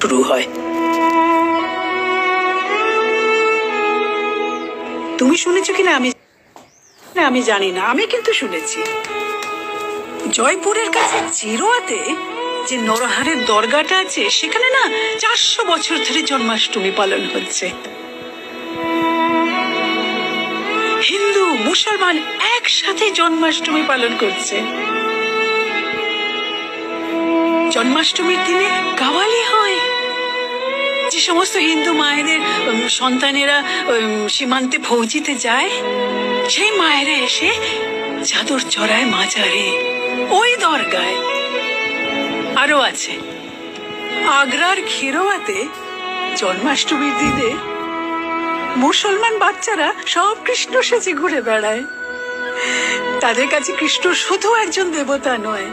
শুরু হয়। তুমি শুনেছো কিনা আমি জানি না, আমি কিন্তু শুনেছি জয়পুরের কাছে চিরোয়াতে যে নরহারের দরগাটা আছে সেখানে না 400 বছর ধরে জন্মাষ্টমী পালন হচ্ছে। হিন্দু মুসলমান একসাথে জন্মাষ্টমী পালন করছে। জন্মাষ্টমীর দিনে কাওয়ালি হয়। যে সমস্ত হিন্দু মায়েদের সন্তানেরা সীমান্তে ফৌজিতে যায়, সেই মায়েরা এসে চাদর চড়ায় মাজারে, ওই দরগায়। আরো আছে আগ্রার খিরোয়াতে জন্মাষ্টমীর দিনে মুসলমান বাচ্চারা সব কৃষ্ণ সেজে ঘুরে বেড়ায়। তাদের কাছে কৃষ্ণ শুধু একজন দেবতা নয়,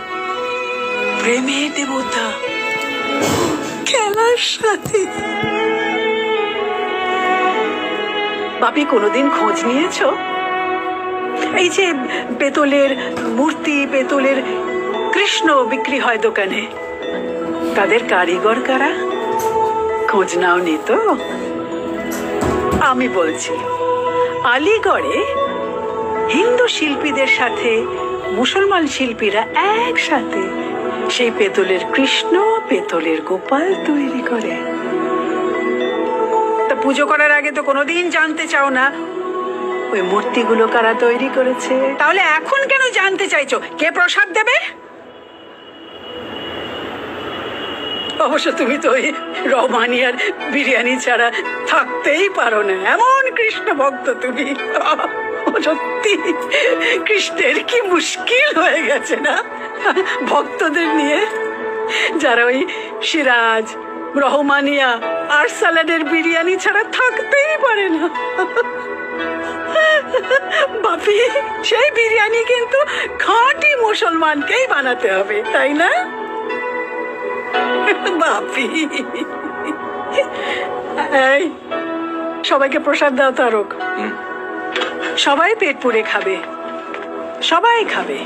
প্রেমের দেবতা, খেলার সাথে। বাপি কোনোদিন খোঁজ নিয়েছো এই যে পেতলের মূর্তি, পেতলের কৃষ্ণ বিক্রি হয় দোকানে, তাদের কারিগর কারা? খোঁজ নাওনি তো? আমি বলছি, আলিগড়ে হিন্দু শিল্পীদের সাথে মুসলমান শিল্পীরা একসাথে সেই পেতলের কৃষ্ণ, পেতলের গোপাল তৈরি করে। তা পুজো করার আগে তো কোনোদিন জানতে চাও না ওই মূর্তিগুলো কারা তৈরি করেছে? তাহলে এখন কেন জানতে চাইছো কে প্রসাদ দেবে? অবশ্য তুমি তো ওই রহমানিয়ার বিরিয়ানি ছাড়া থাকতেই পারো না, এমন কৃষ্ণ ভক্ত তুমি। সত্যি কৃষ্ণের কি মুশকিল হয়ে গেছে না ভক্তদের নিয়ে, যারা ওই সিরাজ, রহমানিয়া আর সালাডের বিরিয়ানি ছাড়া থাকতেই পারে না। বাপি, সেই বিরিয়ানি কিন্তু খাঁটি মুসলমানকেই বানাতে হবে, তাই না বাপি? এই সবাইকে প্রসাদ দাও তারক, সবাই পেট পুড়ে খাবে, সবাই খাবে।